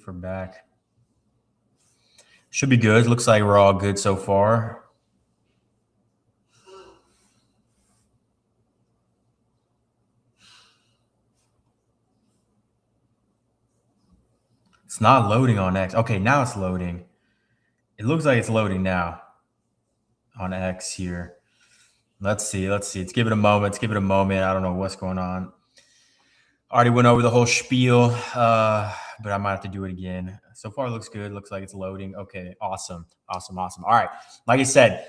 for back. Should be good. Looks like we're all good so far. It's not loading on X. Okay, now it's loading. It looks like it's loading now on X here. Let's see. Let's give it a moment. Let's give it a moment. I don't know what's going on. Already went over the whole spiel, but I might have to do it again. So far, it looks good. Looks like it's loading. Okay, awesome. All right. Like I said,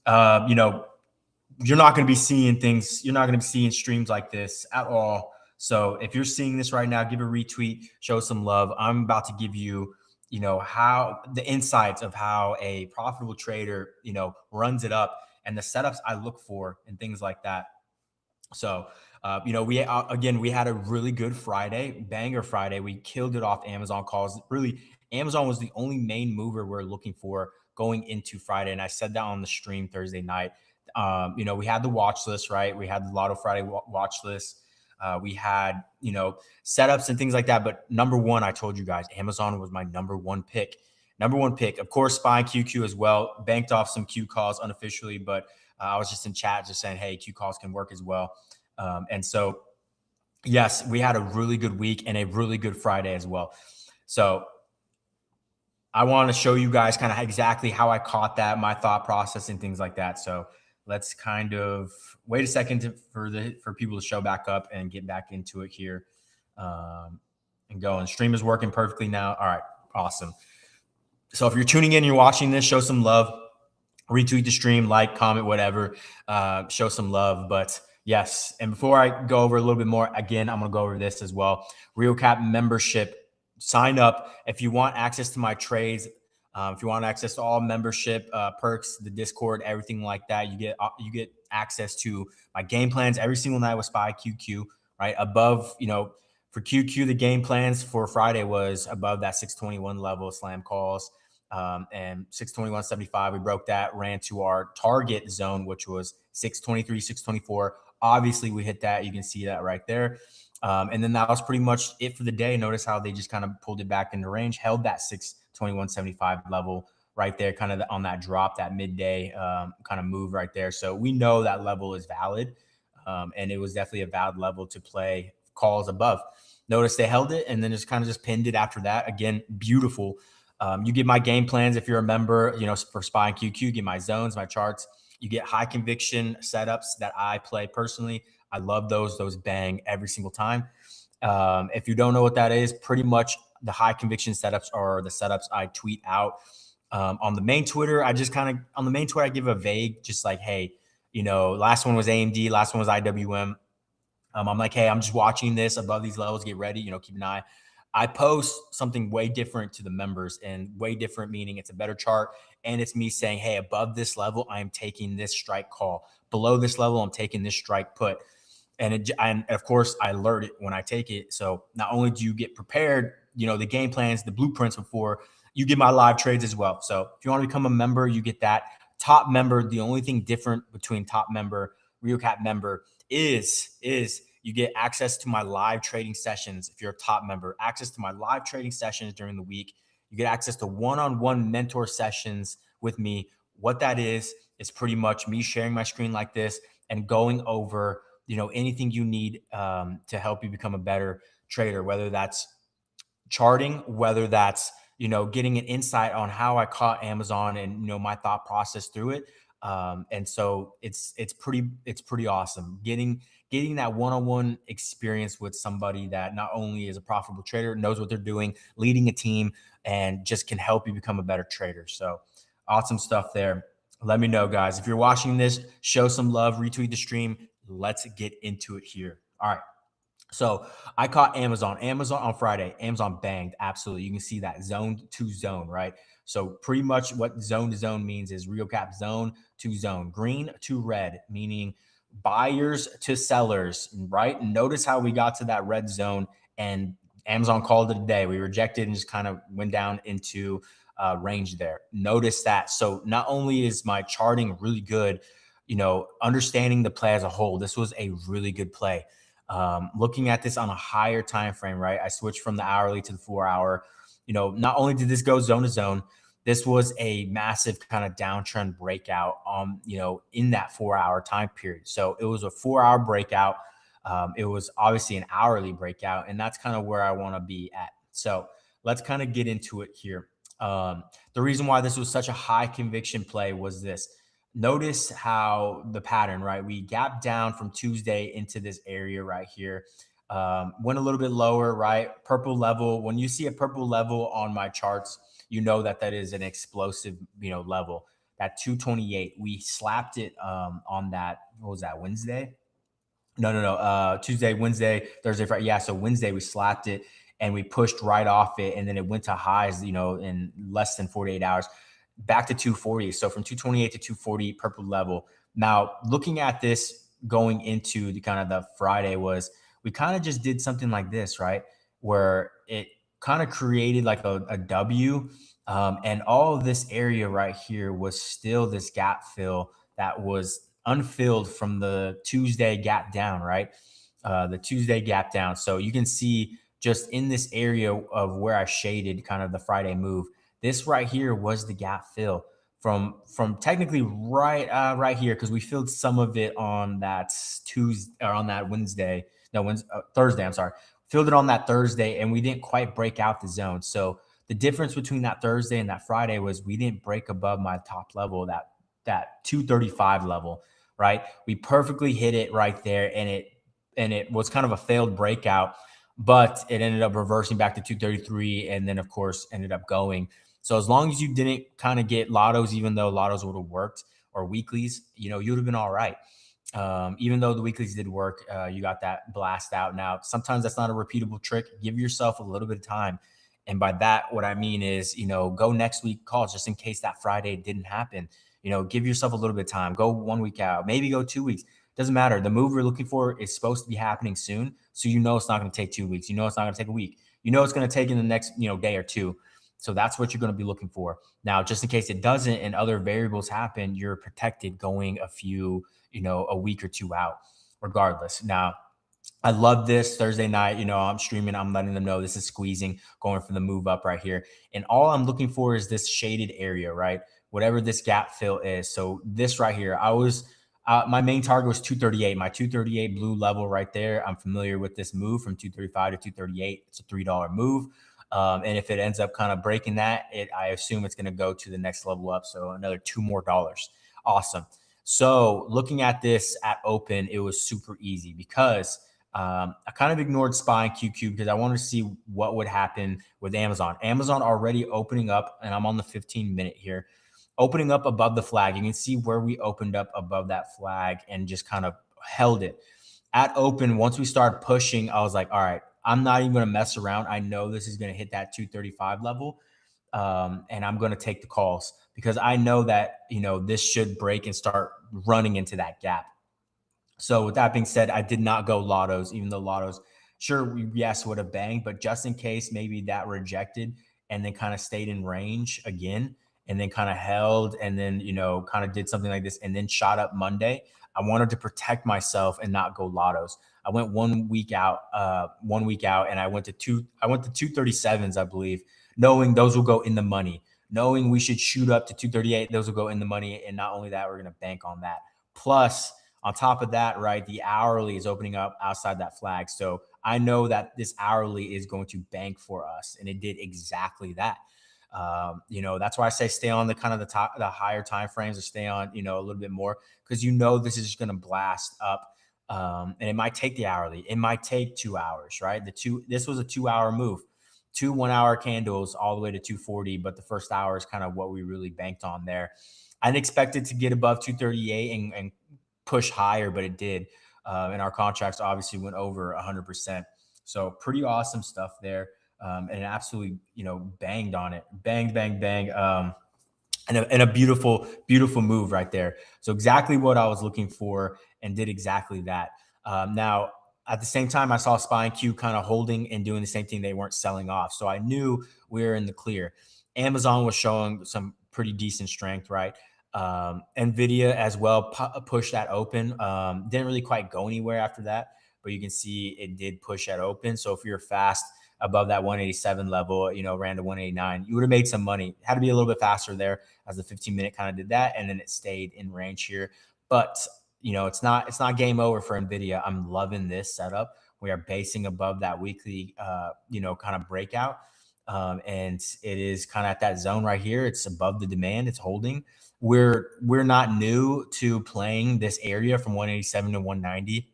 you're not going to be seeing things. You're not going to be seeing streams like this at all. So if you're seeing this right now, give a retweet, show some love. I'm about to give you, how the insights of how a profitable trader, runs it up and the setups I look for and things like that. So, we had a really good Friday, banger Friday. We killed it off Amazon calls. Really, Amazon was the only main mover we're looking for going into Friday, and I said that on the stream Thursday night. We had the watch list, right? We had the Lotto Friday watch list. We had, setups and things like that. But number one, I told you guys, Amazon was my number one pick. Of course, SPY QQ as well. Banked off some Q calls unofficially, but I was just in chat just saying, hey, Q calls can work as well. And so, yes, we had a really good week and a really good Friday as well. So I want to show you guys kind of exactly how I caught that, my thought process and things like that. So let's kind of wait a second for people to show back up and get back into it here and go. And stream is working perfectly now. All right, awesome. So if you're tuning in, you're watching this, show some love, retweet the stream, like, comment, whatever, show some love. But yes, and before I go over a little bit more, again, I'm going to go over this as well. RioCap membership. Sign up if you want access to my trades. If you want access to all membership perks, the Discord, everything like that, you get access to my game plans every single night with SPY QQ. Right above, for QQ, the game plans for Friday was above that 621 level slam calls, and 621.75. We broke that, ran to our target zone, which was 623, 624. Obviously, we hit that. You can see that right there. And then that was pretty much it for the day. Notice how they just kind of pulled it back into range, held that 621.75 level right there, kind of on that drop, that midday kind of move right there. So we know that level is valid, and it was definitely a valid level to play calls above. Notice they held it and then just kind of just pinned it after that. Again, beautiful. You get my game plans if you're a member, for SPY and QQ, get my zones, my charts. You get high conviction setups that I play personally. I love those. Those bang every single time. If you don't know what that is, pretty much the high conviction setups are the setups I tweet out. On the main Twitter, I give a vague, just like, hey, last one was AMD, last one was IWM. I'm like, hey, I'm just watching this above these levels. Get ready, keep an eye. I post something way different to the members, and way different meaning it's a better chart. And it's me saying, hey, above this level, I am taking this strike call. Below this level, I'm taking this strike put. And of course, I alert it when I take it. So not only do you get prepared, the game plans, the blueprints before, you get my live trades as well. So if you want to become a member, you get that. Top member, the only thing different between top member, RioCap member is you get access to my live trading sessions. If you're a top member, access to my live trading sessions during the week. You get access to one-on-one mentor sessions with me. What that is pretty much me sharing my screen like this and going over, anything you need to help you become a better trader, whether that's charting, whether that's, getting an insight on how I caught Amazon and, my thought process through it. And so it's pretty awesome getting that one-on-one experience with somebody that not only is a profitable trader, knows what they're doing, leading a team, and just can help you become a better trader. So awesome stuff there. Let me know, guys. If you're watching this, show some love, retweet the stream. Let's get into it here. All right. So I caught Amazon on Friday. Amazon banged. Absolutely. You can see that zone to zone, right? So pretty much what zone to zone means is RioCap zone to zone, green to red, meaning buyers to sellers, right? Notice how we got to that red zone and Amazon called it a day. We rejected and just kind of went down into range there. Notice that. So not only is my charting really good, understanding the play as a whole, this was a really good play. Looking at this on a higher time frame, right? I switched from the hourly to the 4 hour. not only did this go zone to zone, this was a massive kind of downtrend breakout in that 4 hour time period. So it was a 4 hour breakout. It was obviously an hourly breakout, and that's kind of where I want to be at. So let's kind of get into it here. The reason why this was such a high conviction play was this. Notice how the pattern, right? We gapped down from Tuesday into this area right here. Went a little bit lower, right? Purple level. When you see a purple level on my charts, you know that that is an explosive, level. That 228, we slapped it on that. What was that? Wednesday? No. Tuesday, Wednesday, Thursday, Friday. Yeah. So Wednesday we slapped it and we pushed right off it, and then it went to highs, in less than 48 hours, back to 240. So from 228 to 240, purple level. Now looking at this going into the kind of the Friday was we kind of just did something like this, right? Where it kind of created like a W. And all of this area right here was still this gap fill that was unfilled from the Tuesday gap down, right? The Tuesday gap down. So you can see just in this area of where I shaded kind of the Friday move, this right here was the gap fill from technically right here, because we filled some of it on that Tuesday or on that Wednesday, no Wednesday, Thursday. I'm sorry, filled it on that Thursday, and we didn't quite break out the zone. So the difference between that Thursday and that Friday was we didn't break above my top level, that 235 level, right? We perfectly hit it right there, and it was kind of a failed breakout, but it ended up reversing back to 233, and then of course ended up going. So as long as you didn't kind of get lottos, even though lottos would have worked, or weeklies, you'd have been all right. Even though the weeklies did work, you got that blast out. Now, sometimes that's not a repeatable trick. Give yourself a little bit of time. And by that, what I mean is, go next week calls just in case that Friday didn't happen. Give yourself a little bit of time. Go 1 week out, maybe go 2 weeks. Doesn't matter. The move we're looking for is supposed to be happening soon. So it's not going to take 2 weeks. It's not going to take a week. It's going to take in the next, day or two. So that's what you're going to be looking for. Now, just in case it doesn't and other variables happen, you're protected going a week or two out regardless. Now, I love this Thursday night. I'm streaming. I'm letting them know this is squeezing, going for the move up right here. And all I'm looking for is this shaded area, right? Whatever this gap fill is. So this right here, my main target was 238, my 238 blue level right there. I'm familiar with this move from 235 to 238. It's a $3 move. And if it ends up kind of breaking that, I assume it's going to go to the next level up. So another $2 more. Awesome. So looking at this at open, it was super easy because I kind of ignored SPY and QQ because I wanted to see what would happen with Amazon. Amazon already opening up, and I'm on the 15-minute here, opening up above the flag. You can see where we opened up above that flag and just kind of held it. At open, once we started pushing, I was like, all right, I'm not even going to mess around. I know this is going to hit that 235 level. And I'm going to take the calls because I know that, this should break and start running into that gap. So with that being said, I did not go lottos, even though lottos, sure, yes, would have banged, but just in case maybe that rejected and then kind of stayed in range again and then kind of held and then, kind of did something like this and then shot up Monday. I wanted to protect myself and not go lottos. I went 1 week out, and I went to 237s, I believe, knowing those will go in the money, knowing we should shoot up to 238, those will go in the money. And not only that, we're going to bank on that. Plus, on top of that, right, the hourly is opening up outside that flag. So I know that this hourly is going to bank for us. And it did exactly that. That's why I say stay on the kind of the higher time frames, or stay on, a little bit more, because this is just going to blast up. And it might take the hourly. It might take 2 hours, right? This was a 2 hour move, 2 1 hour candles all the way to 240. But the first hour is kind of what we really banked on there. I didn't expect it to get above 238 and push higher, but it did. And our contracts obviously went over 100%. So pretty awesome stuff there. And it absolutely, banged on it. Bang, bang, bang. And a beautiful, beautiful move right there. So exactly what I was looking for and did exactly that. Now, at the same time, I saw SPY and Q kind of holding and doing the same thing. They weren't selling off. So I knew we were in the clear. Amazon was showing some pretty decent strength, right? NVIDIA as well pushed that open. Didn't really quite go anywhere after that, but you can see it did push that open. So if you're fast, above that 187 level, ran to 189, you would have made some money. Had to be a little bit faster there as the 15-minute kind of did that. And then it stayed in range here. But, it's not game over for NVIDIA. I'm loving this setup. We are basing above that weekly, kind of breakout. And it is kind of at that zone right here. It's above the demand. It's holding. We're not new to playing this area from 187 to 190.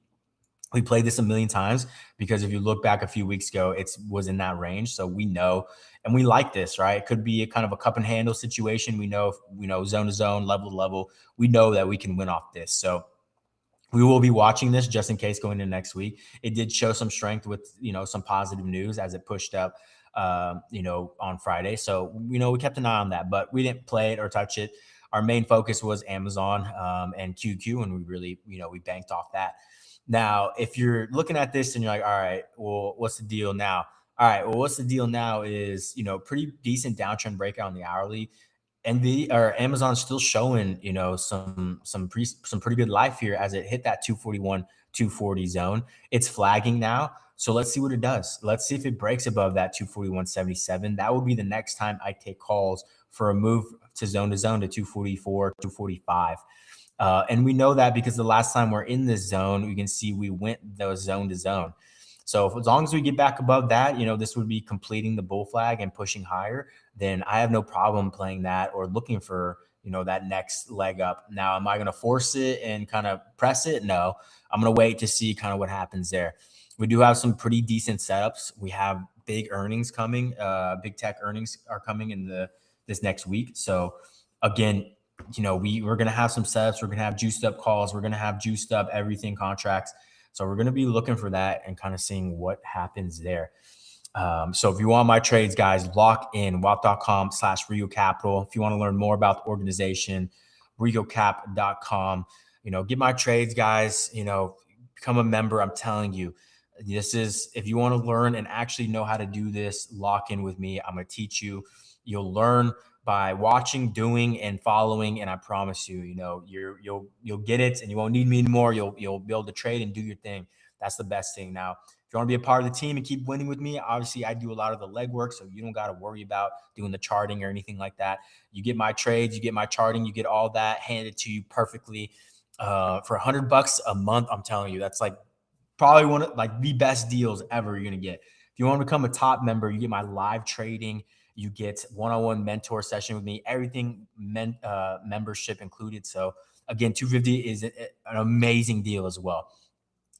We played this a million times because if you look back a few weeks ago, it was in that range. So we know, and we like this, right? It could be a kind of a cup and handle situation. We know, zone to zone, level to level. We know that we can win off this. So we will be watching this just in case going into next week. It did show some strength with, some positive news as it pushed up, on Friday. So, we kept an eye on that, but we didn't play it or touch it. Our main focus was Amazon and QQ, and we really, we banked off that. Now, if you're looking at this and you're like, all right, well, what's the deal now? All right, well, what's the deal now is, pretty decent downtrend breakout on the hourly. Amazon's still showing, some pretty good life here as it hit that 241, 240 zone. It's flagging now. So let's see what it does. Let's see if it breaks above that 241.77. That will be the next time I take calls for a move to zone to 244, 245. And we know that because the last time we're in this zone, we can see we went those zone to zone. So as long as we get back above that, this would be completing the bull flag and pushing higher, then I have no problem playing that or looking for, that next leg up. Now, am I going to force it and kind of press it? No, I'm going to wait to see kind of what happens there. We do have some pretty decent setups. We have big earnings coming. Big tech earnings are coming in this next week. So again, we're going to have some setups. We're going to have juiced up calls. We're going to have juiced up everything contracts. So we're going to be looking for that and kind of seeing what happens there. So if you want my trades, guys, lock in WAP.com/Rio Capital. If you want to learn more about the organization, RioCap.com, get my trades, guys, become a member. I'm telling you, if you want to learn and actually know how to do this, lock in with me. I'm going to teach you. You'll learn by watching, doing, and following. And I promise you, you'll get it, and you won't need me anymore. You'll be able to trade and do your thing. That's the best thing. Now, if you want to be a part of the team and keep winning with me, obviously I do a lot of the legwork, so you don't got to worry about doing the charting or anything like that. You get my trades, you get my charting, you get all that handed to you perfectly for $100 a month. I'm telling you, that's probably one of the best deals ever you're gonna get. If you want to become a top member, you get my live trading. You get one-on-one mentor session with me, everything membership included. So again, $250 is an amazing deal as well,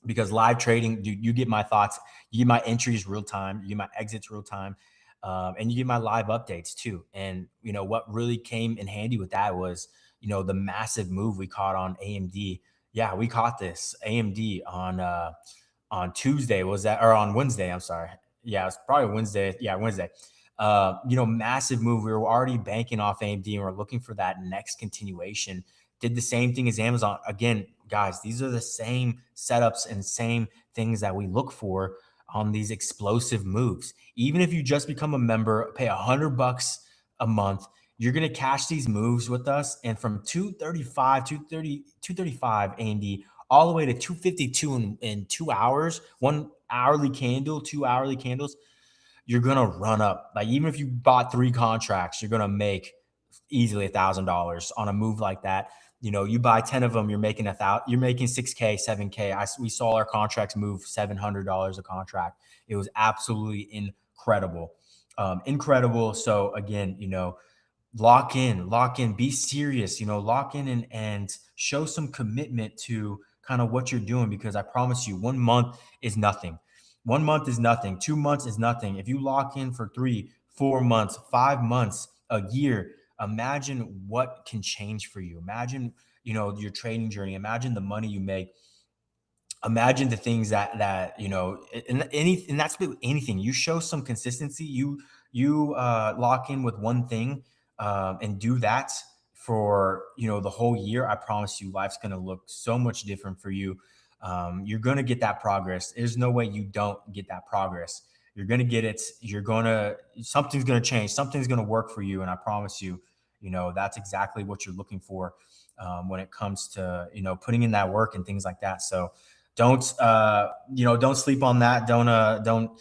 because live trading, you get my thoughts, you get my entries real time, you get my exits real time, and you get my live updates too. And what really came in handy with that was the massive move we caught on AMD. Yeah, we caught this AMD on Tuesday. Was that, or on Wednesday? I'm sorry. Yeah, it's probably Wednesday. Yeah, Wednesday. Massive move. We were already banking off AMD and we're looking for that next continuation. Did the same thing as Amazon. Again, guys, these are the same setups and same things that we look for on these explosive moves. Even if you just become a member, pay $100 a month, you're going to cash these moves with us. And from 235 AMD all the way to 252 in 2 hours, 1 hourly candle, 2 hourly candles, you're going to run up. Even if you bought 3 contracts, you're going to make easily $1,000 on a move like that. You buy 10 of them, you're making you're making 6K, 7K. We saw our contracts move $700 a contract. It was absolutely incredible. Incredible. So again, lock in, be serious, lock in and show some commitment to kind of what you're doing, because I promise you 1 month is nothing. 1 month is nothing. 2 months is nothing. If you lock in for 3, 4 months, 5 months, a year, imagine what can change for you. Imagine, your trading journey. Imagine the money you make. Imagine the things that and that's with anything. You show some consistency. You lock in with one thing and do that for the whole year. I promise you, life's gonna look so much different for you. You're gonna get that progress. There's no way you don't get that progress. You're gonna get it. Something's gonna change. Something's gonna work for you, and I promise you, that's exactly what you're looking for when it comes to putting in that work and things like that. So don't sleep on that. Don't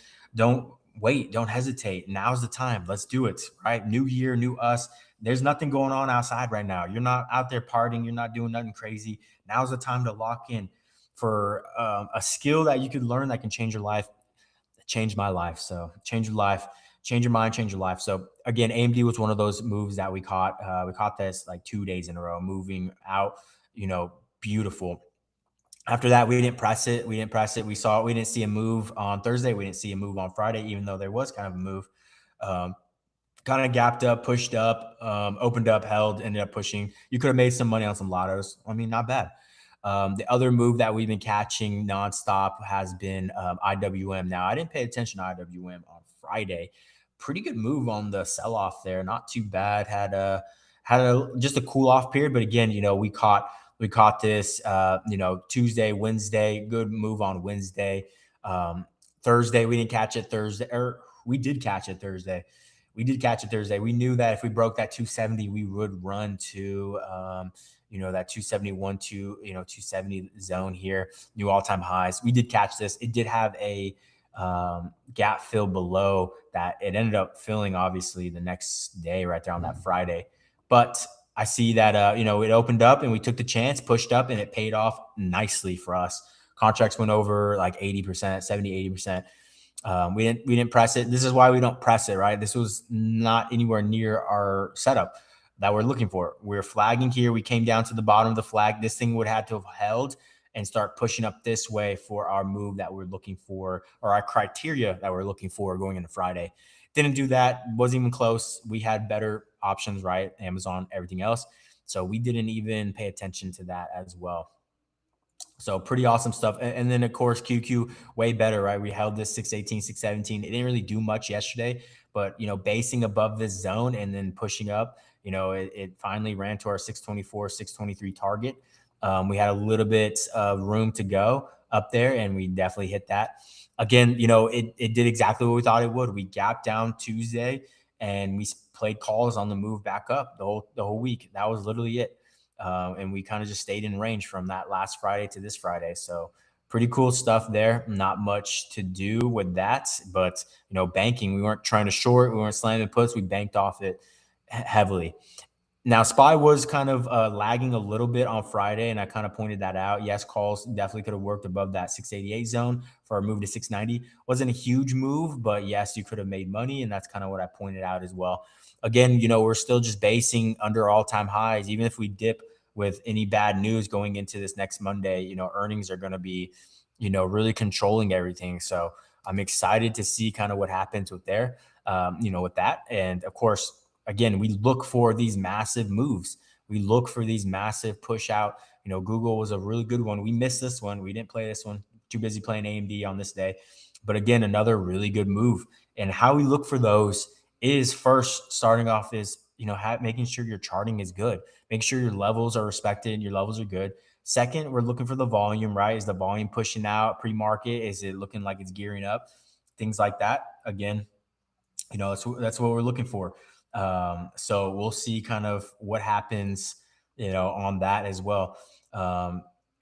wait, don't hesitate. Now's the time. Let's do it. Right? New year, new us. There's nothing going on outside right now. You're not out there partying. You're not doing nothing crazy. Now's the time to lock in for a skill that you could learn that can change your life. Change my life. So change your life, change your mind, change your life. So again, AMD was one of those moves that we caught. We caught this like 2 days in a row, moving out. Beautiful. After that, we didn't press it. We didn't press it. We didn't see a move on Thursday. We didn't see a move on Friday, even though there was kind of a move. Um, Kind of gapped up, pushed up, opened up, held, ended up pushing. You could have made some money on some lottos. I mean, not bad. The other move that we've been catching nonstop has been IWM. Now, I didn't pay attention to IWM on Friday. Pretty good move on the sell off there. Not too bad. Had a just a cool off period, but again, we caught this. Tuesday, Wednesday, good move on Wednesday. Thursday, we didn't catch it Thursday, or we did catch it Thursday. We did catch it Thursday. We knew that if we broke that 270, we would run to that 271 to 270 zone here, new all-time highs. We did catch this. It did have a gap fill below that. It ended up filling obviously the next day right there on that Friday. But I see that it opened up and we took the chance, pushed up, and it paid off nicely for us. Contracts went over like 80%, 70, 80%. We didn't press it. This is why we don't press it, right? This was not anywhere near our setup that we're looking for. We're flagging here. We came down to the bottom of the flag. This thing would have to have held and start pushing up this way for our move that we're looking for, or our criteria that we're looking for going into Friday. Didn't do that. Wasn't even close. We had better options, right? Amazon, everything else. So we didn't even pay attention to that as well. So pretty awesome stuff. And then of course QQ way better, right? We held this 618, 617. It didn't really do much yesterday, but basing above this zone and then pushing up, it finally ran to our 624, 623 target. We had a little bit of room to go up there and we definitely hit that. Again, it did exactly what we thought it would. We gapped down Tuesday and we played calls on the move back up the whole week. That was literally it. And we kind of just stayed in range from that last Friday to this Friday. So pretty cool stuff there. Not much to do with that, but banking, we weren't trying to short, we weren't slamming puts, we banked off it heavily. Now, SPY was kind of lagging a little bit on Friday, and I kind of pointed that out. Yes, calls definitely could have worked above that 688 zone for a move to 690. Wasn't a huge move, but yes, you could have made money, and that's kind of what I pointed out as well. Again, we're still just basing under all-time highs. Even if we dip with any bad news going into this next Monday, earnings are going to be, really controlling everything. So I'm excited to see kind of what happens with with that. And of course, again, we look for these massive moves. We look for these massive push out. Google was a really good one. We missed this one. We didn't play this one. Too busy playing AMD on this day. But again, another really good move. And how we look for those is first starting off is, making sure your charting is good. Make sure your levels are respected. Your levels are good. Second, we're looking for the volume, right? Is the volume pushing out pre-market? Is it looking like it's gearing up? Things like that. Again, that's what we're looking for. So we'll see kind of what happens, on that as well.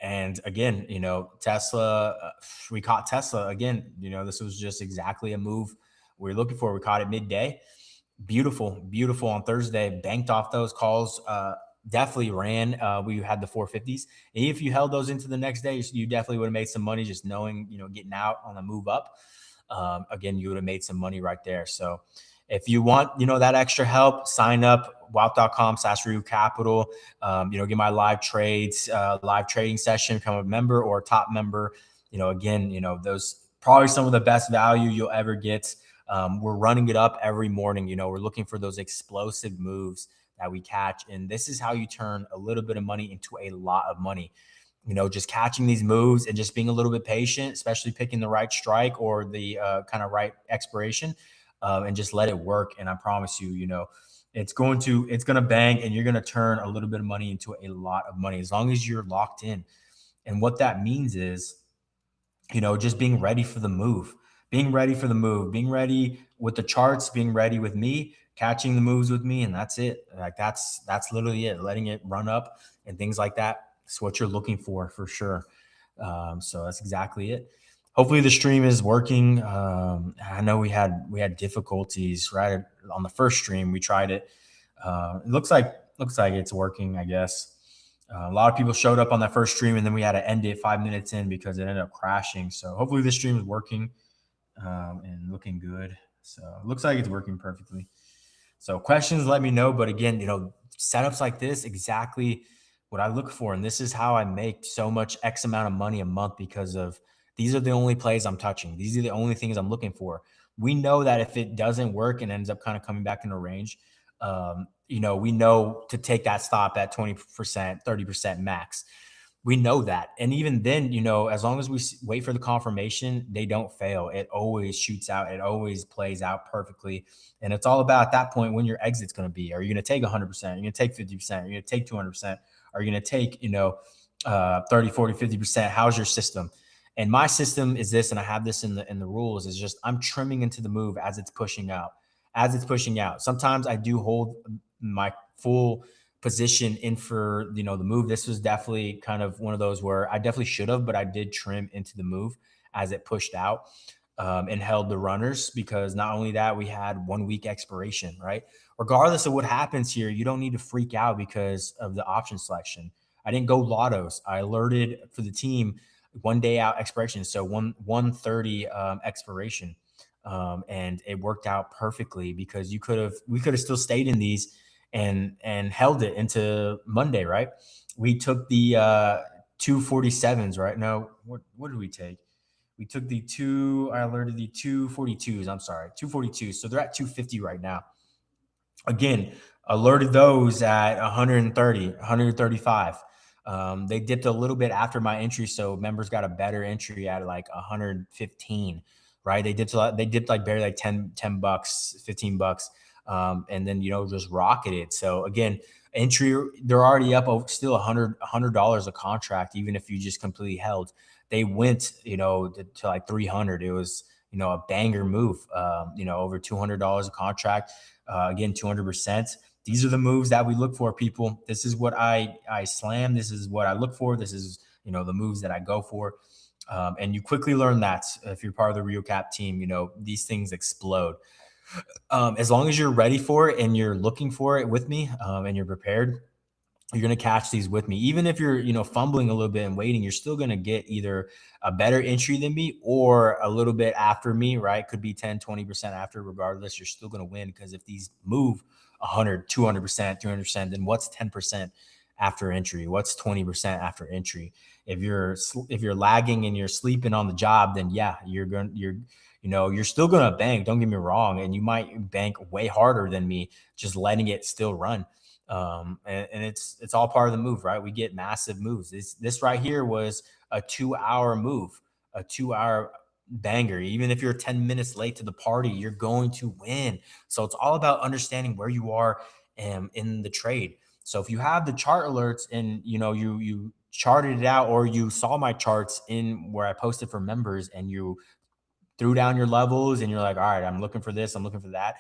And again, Tesla, we caught Tesla again. This was just exactly a move we were looking for. We caught it midday. Beautiful on Thursday. Banked off those calls. Definitely ran. We had the 450s. And if you held those into the next day, you definitely would have made some money just knowing, getting out on the move up. Again, you would have made some money right there. So if you want, that extra help, sign up wealth.com/Ryu Capital. Get my live trades, live trading session, become a member or a top member. Again, those probably some of the best value you'll ever get. We're running it up every morning. We're looking for those explosive moves that we catch. And this is how you turn a little bit of money into a lot of money. Just catching these moves and just being a little bit patient, especially picking the right strike or the kind of right expiration, and just let it work. And I promise you, it's going to bang and you're going to turn a little bit of money into a lot of money as long as you're locked in. And what that means is, just being ready for the move, being ready with the charts, being ready with me, catching the moves with me. And that's it. Like that's literally it. Letting it run up and things like that. It's what you're looking for sure. So that's exactly it. hopefully the stream is working. I know we had difficulties right on the first stream. We tried it. It looks like it's working, I guess. A lot of people showed up on that first stream, and then we had to end it 5 minutes in because it ended up crashing. So hopefully this stream is working and looking good. So it looks like it's working perfectly. So questions, let me know. But again, setups like this, exactly what I look for. And this is how I make so much X amount of money a month because of these are the only plays I'm touching. These are the only things I'm looking for. We know that if it doesn't work and ends up kind of coming back into range, we know to take that stop at 20%, 30% max. We know that. And even then, as long as we wait for the confirmation, they don't fail. It always shoots out. It always plays out perfectly. And it's all about at that point when your exit's going to be. Are you going to take 100%? Are you going to take 50%? Are you going to take 200%? Are you going to take, 30, 40, 50%? How's your system? And my system is this, and I have this in the rules, is just I'm trimming into the move as it's pushing out. As it's pushing out. Sometimes I do hold my full position in for the move. This was definitely kind of one of those where I definitely should have, but I did trim into the move as it pushed out and held the runners, because not only that, we had 1 week expiration, right? Regardless of what happens here, you don't need to freak out because of the option selection. I didn't go lottos. I alerted for the team 1 day out expiration, so 130 expiration. And it worked out perfectly because we could have still stayed in these and held it into Monday, right? We took the 247s, right? No, what did we take? We took I alerted the 242s. I'm sorry, 242. So they're at 250 right now. Again, alerted those at 130, 135. They dipped a little bit after my entry, so members got a better entry at like 115, right? They dipped like barely like 10 bucks, 15 bucks. And then, just rocketed. So again, entry, they're already up still $100 a contract, even if you just completely held. They went, to like 300. It was, a banger move, over $200 a contract. Again, 200%. These are the moves that we look for, people. This is what I slam. This is what I look for. This is, the moves that I go for. And you quickly learn that if you're part of the RioCap team, these things explode. As long as you're ready for it and you're looking for it with me, and you're prepared, you're going to catch these with me. Even if you're, fumbling a little bit and waiting, you're still going to get either a better entry than me or a little bit after me, right? Could be 10, 20% after. Regardless, you're still going to win, because if these move 100, 200%, 300%, then what's 10% after entry? What's 20% after entry? If you're lagging and you're sleeping on the job, then yeah, you're still going to bank. Don't get me wrong. And you might bank way harder than me, just letting it still run. And it's all part of the move, right? We get massive moves. This right here was a 2 hour move, a 2 hour banger. Even if you're 10 minutes late to the party, you're going to win. So it's all about understanding where you are in the trade. So if you have the chart alerts and you charted it out, or you saw my charts in where I posted for members, and you threw down your levels and you're like, all right, I'm looking for this, I'm looking for that,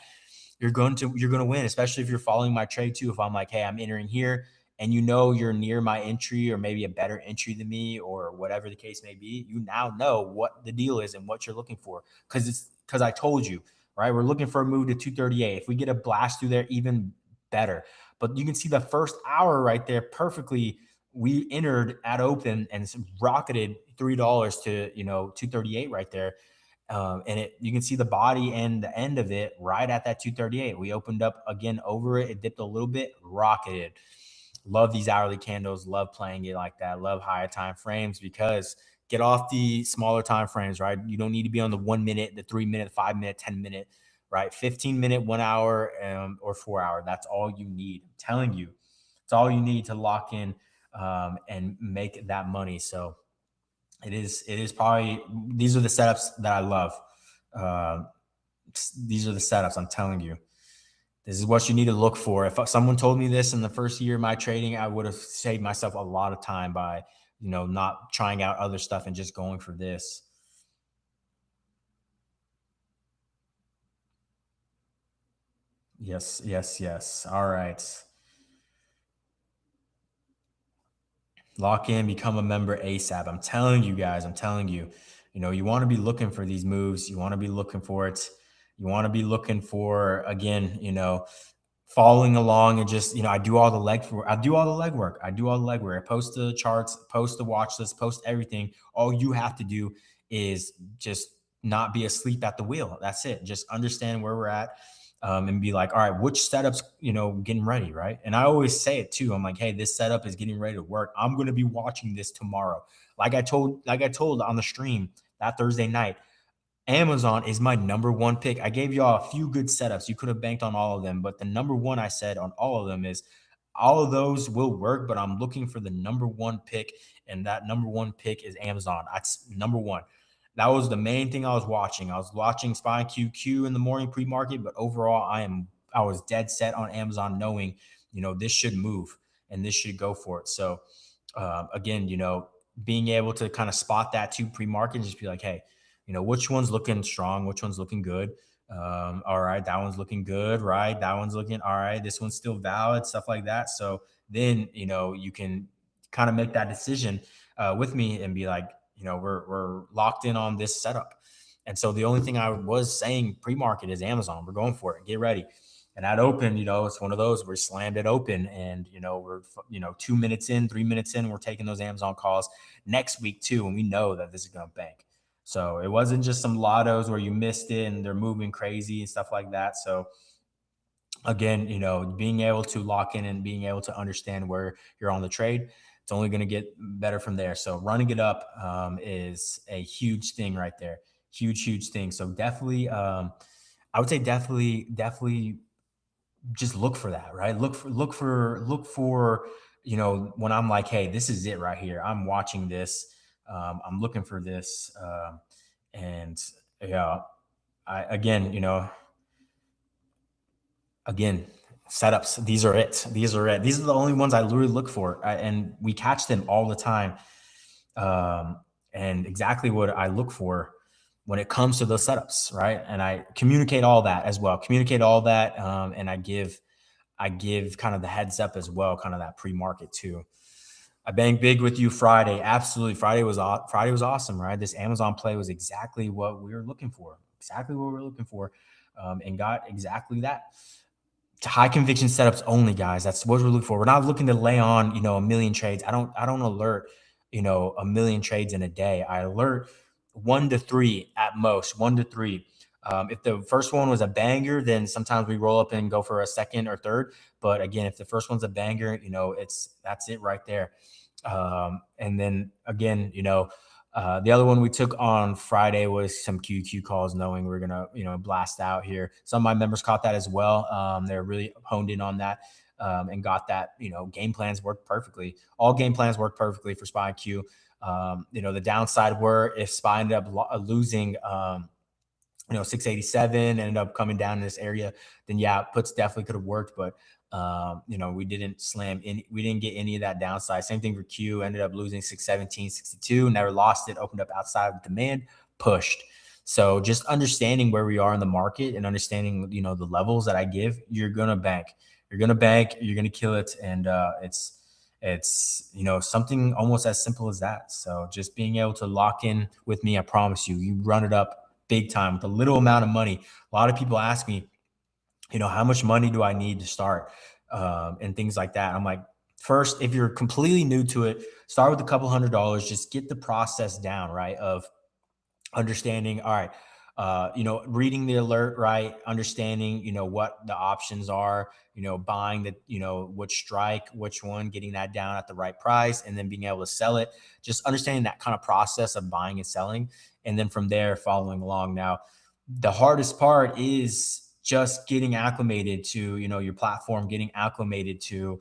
you're going to win, especially if you're following my trade too. If I'm like, hey, I'm entering here, and you're near my entry, or maybe a better entry than me, or whatever the case may be, you now know what the deal is and what you're looking for, because I told you, right? We're looking for a move to 238. If we get a blast through there, even better. But you can see the first hour right there perfectly. We entered at open and rocketed $3 to 238 right there. And you can see the body and the end of it right at that 238. We opened up again over it. It dipped a little bit, rocketed. Love these hourly candles. Love playing it like that. Love higher time frames, because get off the smaller time frames, right? You don't need to be on the 1 minute, the 3 minute, 5 minute, 10 minute, right? 15 minute, 1 hour, or 4 hour. That's all you need. I'm telling you, it's all you need to lock in and make that money. So it is probably, these are the setups that I love. Uh, these are the setups, I'm telling you. This is what you need to look for. If someone told me this in the first year of my trading, I would have saved myself a lot of time by, not trying out other stuff and just going for this. Yes, yes, yes. All right. Lock in, become a member ASAP. I'm telling you guys, I'm telling you, You want to be looking for these moves. You want to be looking for it. You want to be looking for, again, following along and just, I do all the legwork. I do all the legwork. I do all the legwork. I post the charts, post the watch list, post everything. All you have to do is just not be asleep at the wheel. That's it. Just understand where we're at. And be like, all right, which setup's, getting ready, right? And I always say it too. I'm like, hey, this setup is getting ready to work. I'm going to be watching this tomorrow. Like I told on the stream that Thursday night, Amazon is my number one pick. I gave y'all a few good setups. You could have banked on all of them, but the number one I said on all of them is all of those will work, but I'm looking for the number one pick, and that number one pick is Amazon. That's number one. That was the main thing I was watching. I was watching SPY QQ in the morning pre-market, but overall, I was dead set on Amazon, knowing this should move and this should go for it. So again, being able to kind of spot that too pre-market and just be like, hey, which one's looking strong, which one's looking good. All right, that one's looking good, right? That one's looking all right. This one's still valid, stuff like that. So then, you can kind of make that decision with me and be like, we're locked in on this setup. And so the only thing I was saying pre-market is Amazon. We're going for it. Get ready. And that open, it's one of those where we slammed it open, and we're 2 minutes in, 3 minutes in, we're taking those Amazon calls next week too, and we know that this is going to bank. So it wasn't just some lottos where you missed it and they're moving crazy and stuff like that. So again, being able to lock in and being able to understand where you're on the trade, it's only going to get better from there. So running it up is a huge thing right there. Huge thing. So definitely, I would say definitely just look for that, right? Look for, when I'm like, hey, this is it right here. I'm watching this. I'm looking for this. And yeah, again, setups. These are it. These are the only ones I literally look for. And we catch them all the time. And exactly what I look for when it comes to those setups, right? And I communicate all that as well. And I give kind of the heads up as well, kind of that pre-market too. I banked big with you Friday. Absolutely. Friday was awesome, right? This Amazon play was exactly what we were looking for. And got exactly that. To high conviction setups only, guys. That's what we're looking for. We're not looking to lay on, a million trades. I don't alert, a million trades in a day. I alert 1 to 3 at most, 1 to 3. If the first one was a banger, then sometimes we roll up and go for a second or third. But again, if the first one's a banger, that's it right there. And then again, the other one we took on Friday was some QQ calls, knowing we're going to, blast out here. Some of my members caught that as well. They're really honed in on that and got that, game plans worked perfectly. All game plans work perfectly for SPY Q. The downside were if SPY ended up losing, 687, ended up coming down in this area, then yeah, puts definitely could have worked. But we didn't we didn't get any of that downside. Same thing for Q, ended up losing 617, 62, never lost it, opened up outside of demand, pushed. So just understanding where we are in the market and understanding, the levels that I give, you're going to bank, you're going to kill it. And it's something almost as simple as that. So just being able to lock in with me, I promise you run it up big time with a little amount of money. A lot of people ask me, how much money do I need to start and things like that. I'm like, first, if you're completely new to it, start with a couple $100, just get the process down, right? Of understanding, all right, reading the alert, right? Understanding, what the options are, buying the, which strike, which one, getting that down at the right price, and then being able to sell it. Just understanding that kind of process of buying and selling. And then from there, following along. Now, the hardest part is just getting acclimated to, your platform, getting acclimated to,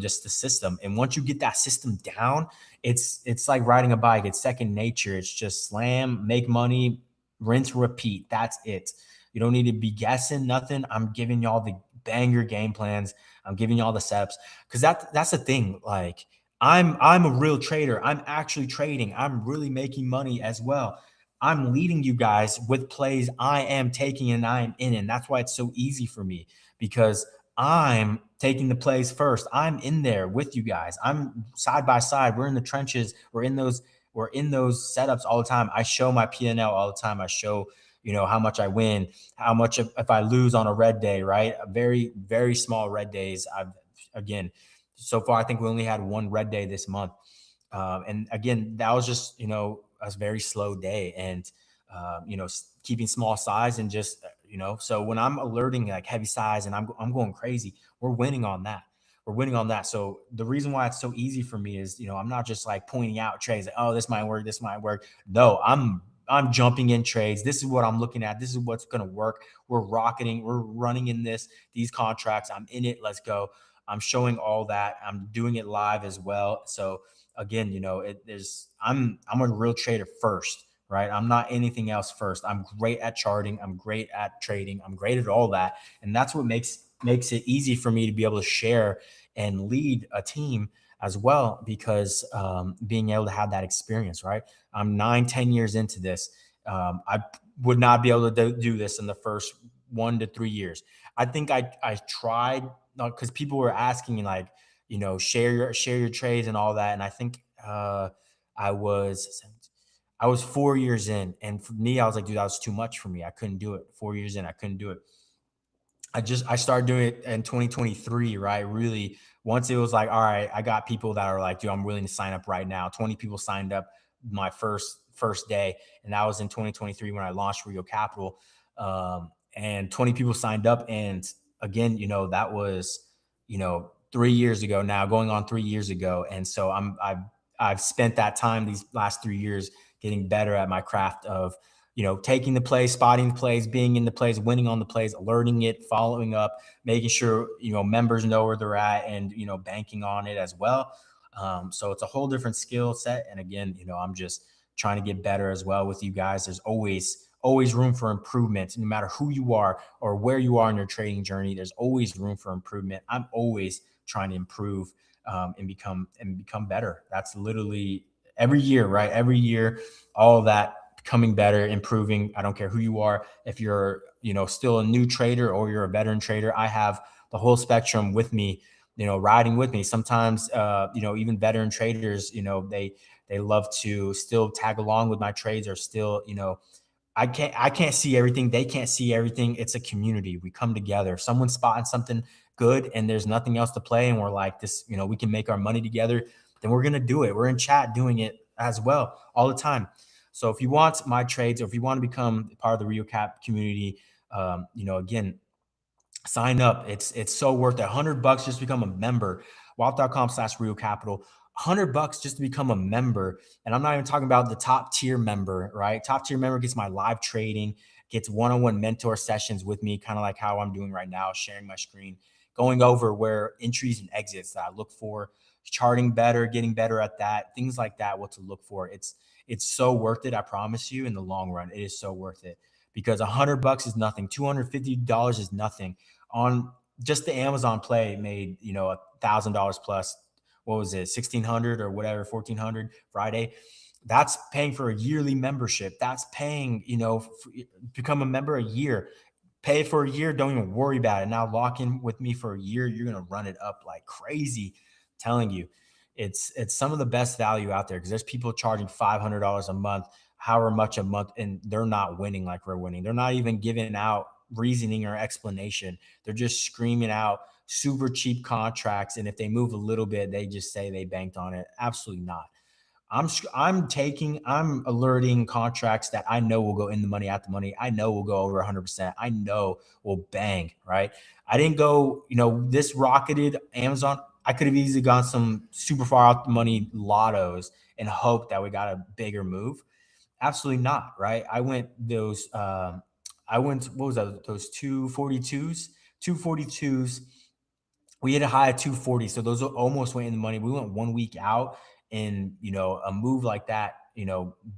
just the system. And once you get that system down, it's like riding a bike. It's second nature. It's just slam, make money, rinse, repeat. That's it. You don't need to be guessing nothing. I'm giving y'all the banger game plans. I'm giving y'all the setups, because that's the thing. Like, I'm a real trader. I'm actually trading. I'm really making money as well. I'm leading you guys with plays I am taking and I am in. And that's why it's so easy for me, because I'm taking the plays first. I'm in there with you guys. I'm side by side. We're in the trenches. We're in those we're in those setups all the time. I show my P&L all the time. I show, how much I win, how much if I lose on a red day, right? A very, very small red days. Again, so far, I think we only had one red day this month. And again, that was just, a very slow day, and, keeping small size, and just, so when I'm alerting like heavy size and I'm going crazy, we're winning on that. We're winning on that. So the reason why it's so easy for me is, I'm not just like pointing out trades like, oh, this might work, this might work. No, I'm jumping in trades. This is what I'm looking at. This is what's going to work. We're rocketing. We're running in these contracts. I'm in it. Let's go. I'm showing all that. I'm doing it live as well. So again, I'm a real trader first, right? I'm not anything else first. I'm great at charting. I'm great at trading. I'm great at all that. And that's what makes it easy for me to be able to share and lead a team as well, because being able to have that experience, right? I'm 9-10 years into this. I would not be able to do this in the first 1 to 3 years. I think I tried, because people were asking me like, share your trades and all that. And I think I was 4 years in, and for me, I was like, dude, that was too much for me. I couldn't do it. 4 years in, I couldn't do it. I started doing it in 2023, right? Really, once it was like, all right, I got people that are like, dude, I'm willing to sign up right now. 20 people signed up my first day, and that was in 2023 when I launched Rio Capital. And 20 people signed up, and again, that was, 3 years ago now, going on 3 years ago, and so I've spent that time these last 3 years getting better at my craft of, taking the plays, spotting the plays, being in the plays, winning on the plays, alerting it, following up, making sure, members know where they're at, and, banking on it as well. So it's a whole different skill set. And again, I'm just trying to get better as well with you guys. There's always room for improvement, no matter who you are or where you are in your trading journey. There's always room for improvement. I'm always trying to improve and become better. That's literally every year, right? Every year, all of that, becoming better, improving. I don't care who you are. If you're, still a new trader or you're a veteran trader, I have the whole spectrum with me, riding with me. Sometimes, even veteran traders, they love to still tag along with my trades, or still, I can't see everything. They can't see everything. It's a community. We come together. If someone's spotting something good and there's nothing else to play, and we're like this, we can make our money together, then we're going to do it. We're in chat doing it as well all the time. So if you want my trades, or if you want to become part of the Rio Cap community, again, sign up. It's so worth it. $100 just to become a member. Wealth.com/Rio Capital. $100 just to become a member. And I'm not even talking about the top tier member, right? Top tier member gets my live trading, gets one-on-one mentor sessions with me, kind of like how I'm doing right now, sharing my screen, going over where entries and exits that I look for, charting better, getting better at that, things like that, what to look for. It's so worth it. I promise you, in the long run, it is so worth it, because $100 is nothing. $250 is nothing. On just the Amazon play made, $1,000 plus. What was it? 1,600 or whatever, 1,400 Friday. That's paying for a yearly membership. That's paying, become a member a year. Pay for a year. Don't even worry about it. Now lock in with me for a year. You're going to run it up like crazy. I'm telling you, it's some of the best value out there, because there's people charging $500 a month, however much a month, and they're not winning like we're winning. They're not even giving out reasoning or explanation. They're just screaming out super cheap contracts, and if they move a little bit, they just say they banked on it. Absolutely not. I'm alerting contracts that I know will go in the money, out the money. I know will go over 100%. I know will bang, right? I didn't go, this rocketed Amazon. I could have easily gone some super far out the money lottos and hoped that we got a bigger move. Absolutely not, right? What was that? Those 242s. We hit a high of 240. So those almost went in the money. We went 1 week out, and, a move like that,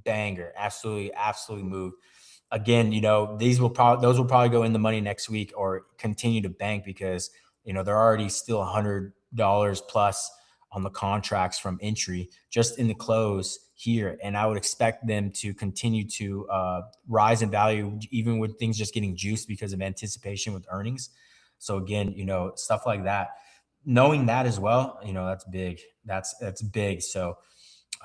banger, absolutely move. Again, those will probably go in the money next week, or continue to bank, because, they're already still $100 plus on the contracts from entry just in the close here. And I would expect them to continue to rise in value, even with things just getting juiced because of anticipation with earnings. So again, stuff like that, knowing that as well, that's big. That's big. So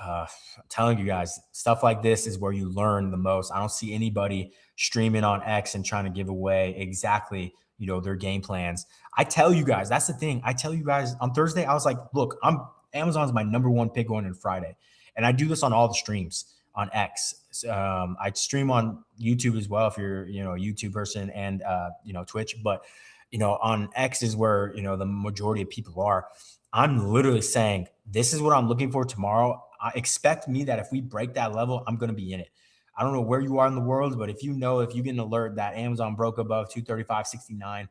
I'm telling you guys, stuff like this is where you learn the most. I don't see anybody streaming on X and trying to give away exactly, their game plans. I tell you guys, that's the thing. I tell you guys on Thursday, I was like, look, Amazon's my number one pick going in Friday. And I do this on all the streams on X. I stream on YouTube as well if you're, a YouTube person, and Twitch. But on X is where the majority of people are. I'm literally saying, this is what I'm looking for tomorrow. I expect me that if we break that level, I'm going to be in it. I don't know where you are in the world, but if you get an alert that Amazon broke above 235.69,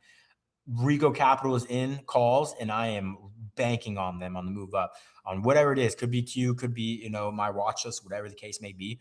Rico Capital is in calls, and I am banking on them on the move up on whatever it is. Could be Q, could be, my watch list, whatever the case may be.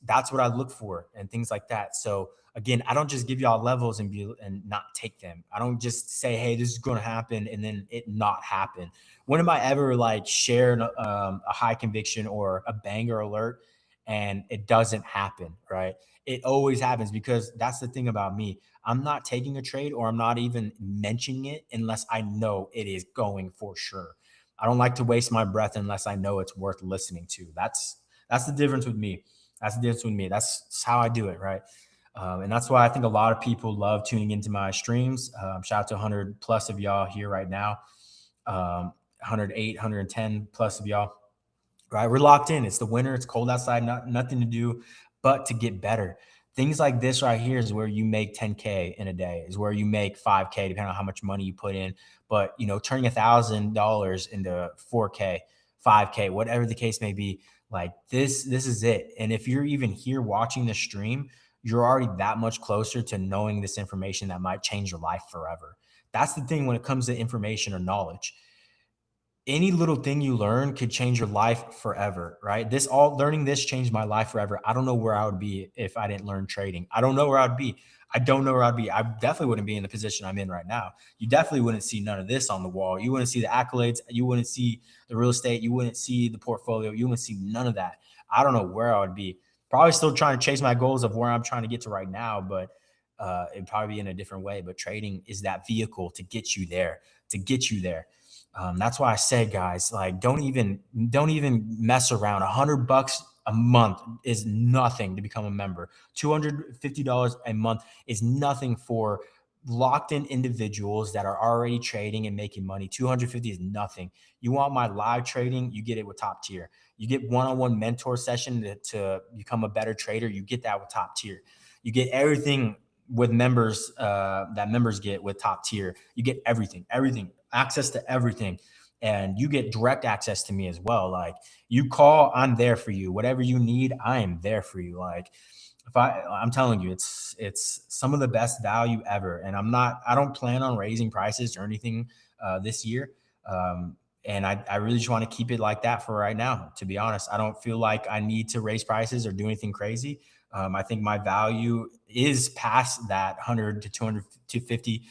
That's what I look for and things like that. So again, I don't just give y'all levels and not take them. I don't just say, hey, this is going to happen and then it not happen. When am I ever like sharing a high conviction or a banger alert and it doesn't happen, right? It always happens, because that's the thing about me. I'm not taking a trade, or I'm not even mentioning it unless I know it is going for sure. I don't like to waste my breath unless I know it's worth listening to. That's the difference with me. That's the difference with me. That's how I do it, right? And that's why I think a lot of people love tuning into my streams. Shout out to 100 plus of y'all here right now. 108, 110 plus of y'all, right? We're locked in. It's the winter. It's cold outside. Nothing to do but to get better. Things like this right here is where you make 10K in a day, is where you make 5K, depending on how much money you put in. But, turning $1,000 into 4K, 5K, whatever the case may be, like this is it. And if you're even here watching the stream, you're already that much closer to knowing this information that might change your life forever. That's the thing when it comes to information or knowledge. Any little thing you learn could change your life forever, right? Learning this changed my life forever. I don't know where I would be if I didn't learn trading. I don't know where I'd be. I don't know where I'd be. I definitely wouldn't be in the position I'm in right now. You definitely wouldn't see none of this on the wall. You wouldn't see the accolades. You wouldn't see the real estate. You wouldn't see the portfolio. You wouldn't see none of that. I don't know where I would be. Probably still trying to chase my goals of where I'm trying to get to right now, but it'd probably be in a different way. But trading is that vehicle to get you there, That's why I say, guys, like, don't even mess around. $100 a month is nothing to become a member. $250 a month is nothing for locked in individuals that are already trading and making money. 250 is nothing. You want my live trading, you get it with top tier. You get one-on-one mentor session to become a better trader. You get that with top tier. You get everything with members that members get with top tier. You get everything, access to everything. And you get direct access to me as well. Like, you call, I'm there for you. Whatever you need, I am there for you. Like, I'm telling you, it's some of the best value ever. And I don't plan on raising prices or anything this year. And I really just want to keep it like that for right now. To be honest, I don't feel like I need to raise prices or do anything crazy. I think my value is past that 100 to 200 to 50,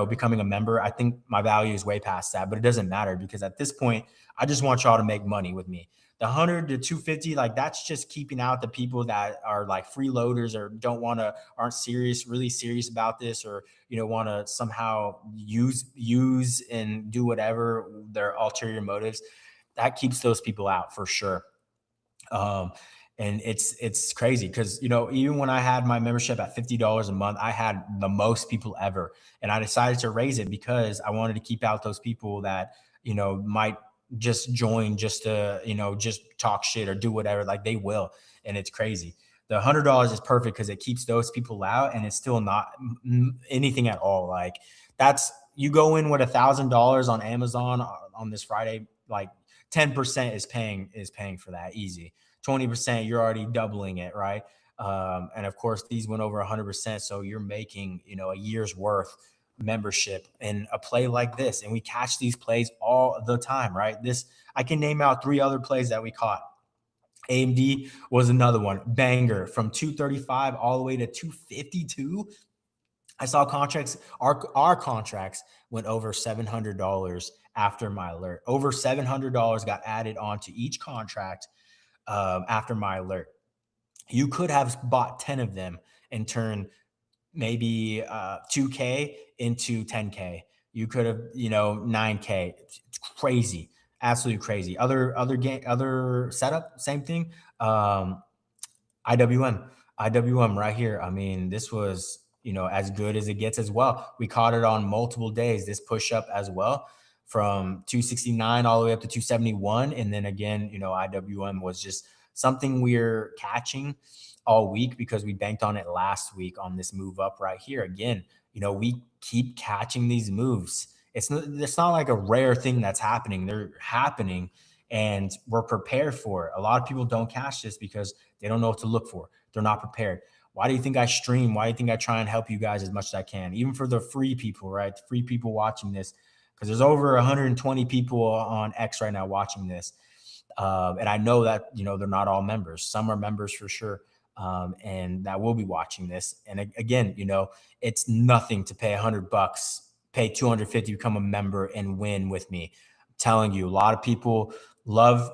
becoming a member. I think my value is way past that, but it doesn't matter, because at this point, I just want y'all to make money with me. The 100 to 250, like, that's just keeping out the people that are like freeloaders or aren't really serious about this, or, want to somehow use and do whatever their ulterior motives. That keeps those people out for sure. And it's crazy because, even when I had my membership at $50 a month, I had the most people ever. And I decided to raise it because I wanted to keep out those people that, might just join just to, just talk shit or do whatever. Like, they will. And it's crazy. The $100 is perfect because it keeps those people out, and it's still not anything at all. Like, you go in with $1,000 on Amazon on this Friday, like 10% is paying for that easy. 20%, you're already doubling it, right? And of course, these went over 100%. So you're making, a year's worth membership in a play like this. And we catch these plays all the time, right? I can name out 3 other plays that we caught. AMD was another one. Banger from 235 all the way to 252. I saw contracts, our contracts went over $700 after my alert. Over $700 got added onto each contract after my alert. You could have bought 10 of them and turned maybe 2K into 10K. You could have, 9K. It's crazy. Absolutely crazy. Other game, other setup, same thing. Um, IWM, IWM right here. I mean, this was, as good as it gets as well. We caught it on multiple days. This push up as well from 269 all the way up to 271. And then again, IWM was just something we're catching all week because we banked on it last week on this move up right here. Again, we keep catching these moves. It's not like a rare thing that's happening. They're happening and we're prepared for it. A lot of people don't catch this because they don't know what to look for. They're not prepared. Why do you think I stream? Why do you think I try and help you guys as much as I can? Even for the free people, right? The free people watching this, because there's over 120 people on X right now watching this. And I know that, they're not all members. Some are members for sure. And that will be watching this. And again, it's nothing to pay $100, pay 250, become a member and win with me. I'm telling you, a lot of people love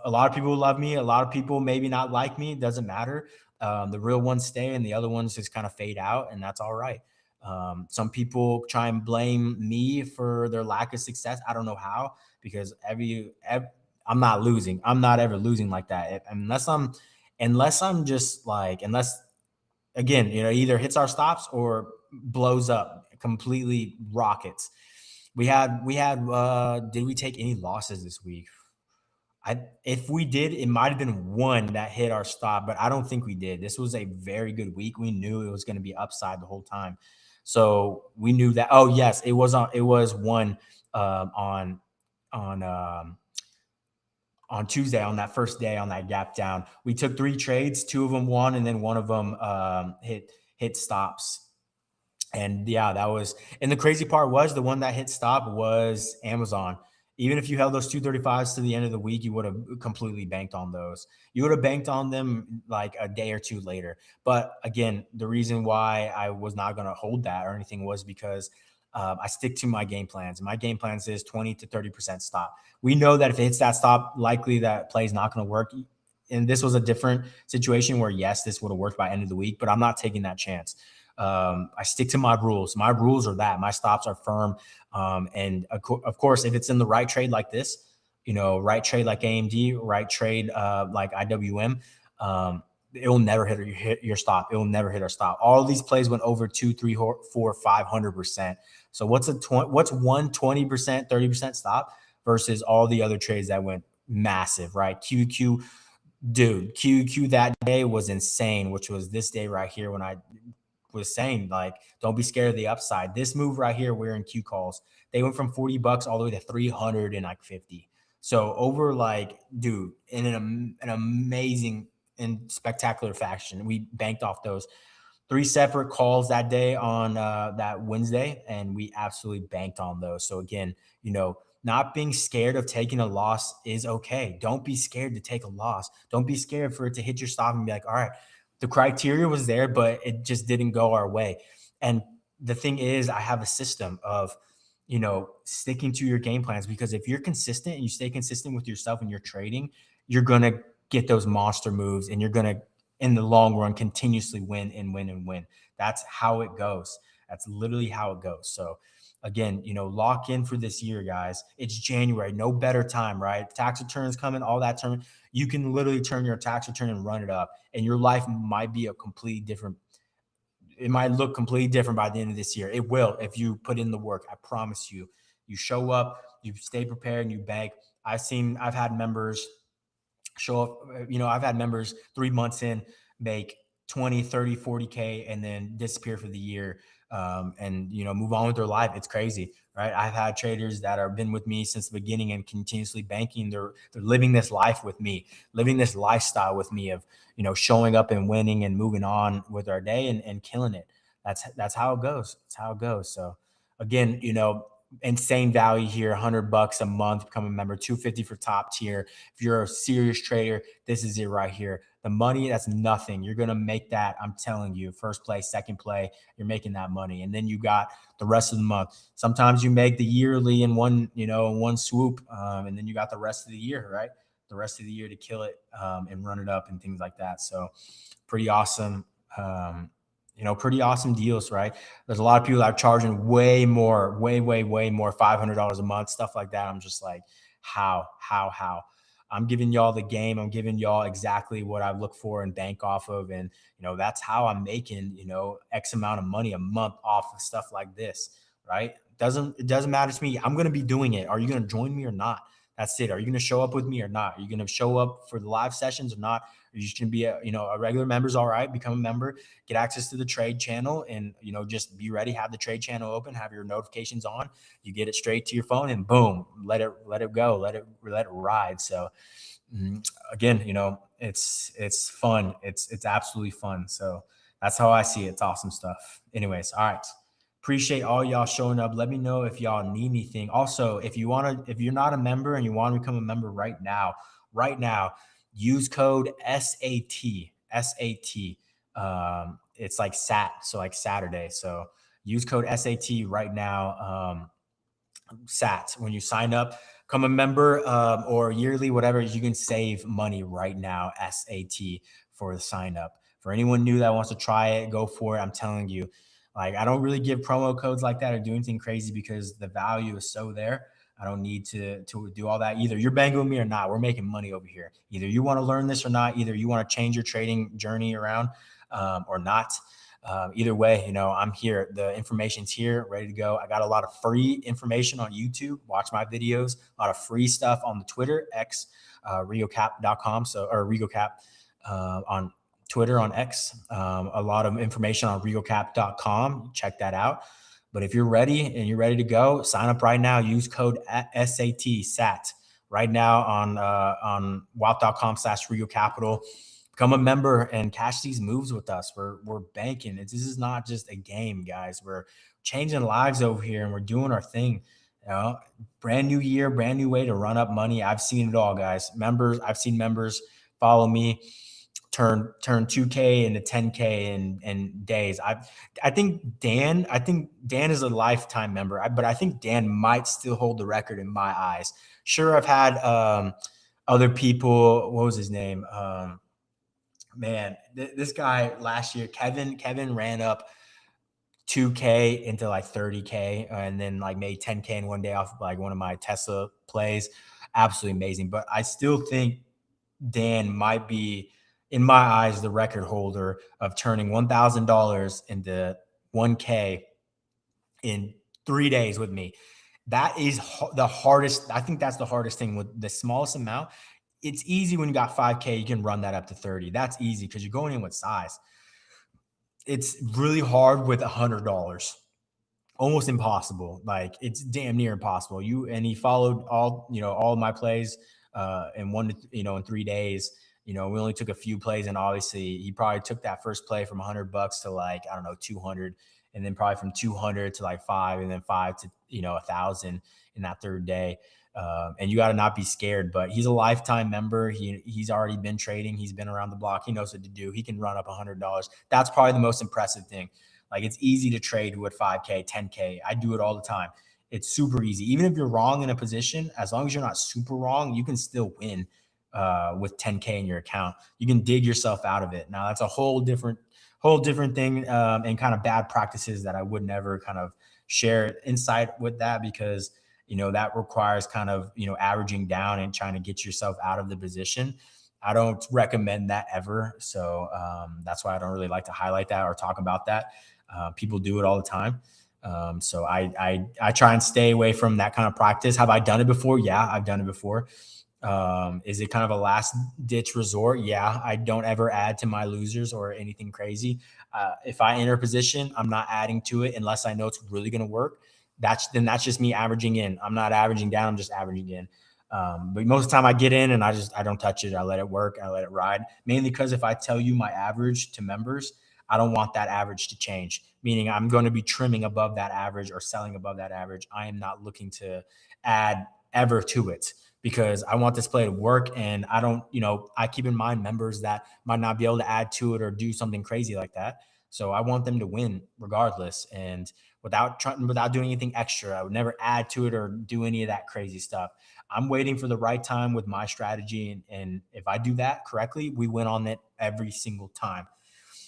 me. A lot of people maybe not like me. It doesn't matter. The real ones stay and the other ones just kind of fade out, and that's all right. Some people try and blame me for their lack of success. I don't know how, because I'm not losing. I'm not ever losing like that unless I'm just like, unless again, either hits our stops or blows up completely, rockets. Did we take any losses this week? If we did, it might have been one that hit our stop, but I don't think we did. This was a very good week. We knew it was going to be upside the whole time. So we knew that. Oh yes, it was one on on um, on Tuesday, on that first day, on that gap down. We took 3 trades, 2 of them won, and then one of them hit stops. And yeah, that was, and the crazy part was the one that hit stop was Amazon. Even if you held those 235s to the end of the week, you would have completely banked on those. You would have banked on them like a day or two later. But again, the reason why I was not going to hold that or anything was because I stick to my game plans. My game plans is 20 to 30% stop. We know that if it hits that stop, likely that play is not going to work. And this was a different situation where, yes, this would have worked by end of the week, but I'm not taking that chance. I stick to my rules. My rules are that my stops are firm. And of course, if it's in the right trade like this, right trade like AMD, right trade like IWM, it will never hit your stop. It will never hit our stop. All these plays went over 2, 3, 4, 500%. So what's 20%, 30% stop versus all the other trades that went massive, right? QQ, dude, QQ that day was insane, which was this day right here when I was saying, like, don't be scared of the upside. This move right here, we're in Q calls. They went from $40 all the way to 350. So over, like, dude, in an amazing and spectacular fashion, we banked off those 3 separate calls that day on that Wednesday, and we absolutely banked on those. So again, not being scared of taking a loss is okay. Don't be scared to take a loss. Don't be scared for it to hit your stop and be like, all right, the criteria was there, but it just didn't go our way. And the thing is, I have a system of, sticking to your game plans, because if you're consistent and you stay consistent with yourself and your trading, you're going to get those monster moves and you're going to, in the long run, continuously win and win and win. That's how it goes. That's literally how it goes. So again, lock in for this year, guys. It's January, no better time, right? Tax returns coming, all that turn. You can literally turn your tax return and run it up, and your life might be a completely different. It might look completely different by the end of this year. It will if you put in the work. I promise you. You show up, you stay prepared, and you bank. I've had members show up, I've had members 3 months in make 20, 30, 40K and then disappear for the year, and move on with their life. It's crazy, right? I've had traders that have been with me since the beginning and continuously banking. They're living this life with me, living this lifestyle with me of showing up and winning and moving on with our day and killing it. That's how it goes. That's how it goes. So again, insane value here, $100 a month, become a member, 250 for top tier. If you're a serious trader, this is it right here. The money, that's nothing. You're going to make that. I'm telling you, first play, second play, you're making that money. And then you got the rest of the month. Sometimes you make the yearly in one swoop. And then you got the rest of the year, right? The rest of the year to kill it and run it up and things like that. So pretty awesome. Pretty awesome deals, right? There's a lot of people that are charging way more, way more, $500 a month, stuff like that. I'm just like, How? I'm giving y'all the game. I'm giving y'all exactly what I look for and bank off of. And, that's how I'm making, X amount of money a month off of stuff like this, right? It doesn't matter to me. I'm going to be doing it. Are you going to join me or not? That's it. Are you going to show up with me or not? Are you going to show up for the live sessions or not? Are you just going to be a regular member's all right? Become a member, get access to the trade channel, and, just be ready. Have the trade channel open, have your notifications on. You get it straight to your phone, and boom, let it go, let it ride. So again, it's fun. It's absolutely fun. So that's how I see it. It's awesome stuff. Anyways, all right. Appreciate all y'all showing up. Let me know if y'all need anything. Also, if you're not a member and you want to become a member right now, use code SAT. SAT. It's like SAT, so like Saturday. So use code SAT right now. SAT when you sign up, become a member or yearly, whatever. You can save money right now. SAT for the sign up. For anyone new that wants to try it, go for it. I'm telling you. Like, I don't really give promo codes like that or do anything crazy because the value is so there. I don't need to do all that. Either you're banging with me or not. We're making money over here. Either you want to learn this or not. Either you want to change your trading journey around or not. Either way, I'm here. The information's here, ready to go. I got a lot of free information on YouTube. Watch my videos. A lot of free stuff on the Twitter, X, RigoCap.com. Or RigoCap on Twitter, on X. A lot of information on RigoCap.com. Check that out. But if you're ready and you're ready to go, sign up right now. Use code SAT right now on WAP.com/RigoCapital. Become a member and cash these moves with us. We're banking. This is not just a game, guys. We're changing lives over here and we're doing our thing. Brand new year, brand new way to run up money. I've seen it all, guys. I've seen members follow me turn 2K into 10K in days. I think Dan is a lifetime member, but I think Dan might still hold the record in my eyes. Sure, I've had other people. What was his name? This guy last year, Kevin ran up 2K into like 30K and then like made 10K in one day off like one of my Tesla plays. Absolutely amazing. But I still think Dan might be, in my eyes, the record holder of turning $1,000 into 1K in 3 days with me. That is the hardest. I think that's the hardest thing with the smallest amount. It's easy when you got 5K, you can run that up to 30. That's easy because you're going in with size. It's really hard with $100. Almost impossible. Like, it's damn near impossible. He followed all of my plays in 3 days. We only took a few plays, and obviously he probably took that first play from $100 to like, I don't know, 200, and then probably from 200 to like 5, and then 5 to 1,000 in that third day. And you got to not be scared, but he's a lifetime member. He's already been trading. He's been around the block. He knows what to do. He can run up $100. That's probably the most impressive thing. Like, it's easy to trade with 5K, 10K. I do it all the time. It's super easy. Even if you're wrong in a position, as long as you're not super wrong, you can still win with 10K in your account. You can dig yourself out of it. Now, that's a whole different thing and kind of bad practices that I would never kind of share insight with that, because that requires kind of, averaging down and trying to get yourself out of the position. I don't recommend that ever. So that's why I don't really like to highlight that or talk about that. People do it all the time. So I try and stay away from that kind of practice. Have I done it before? Yeah, I've done it before. Is it kind of a last ditch resort? Yeah, I don't ever add to my losers or anything crazy. If I enter a position, I'm not adding to it unless I know it's really going to work. That's just me averaging in. I'm not averaging down. I'm just averaging in. But most of the time I get in and I don't touch it. I let it work. I let it ride, mainly because if I tell you my average to members, I don't want that average to change, meaning I'm going to be trimming above that average or selling above that average. I am not looking to add ever to it, because I want this play to work. And I don't, I keep in mind members that might not be able to add to it or do something crazy like that. So I want them to win regardless. And without doing anything extra, I would never add to it or do any of that crazy stuff. I'm waiting for the right time with my strategy. And if I do that correctly, we win on it every single time.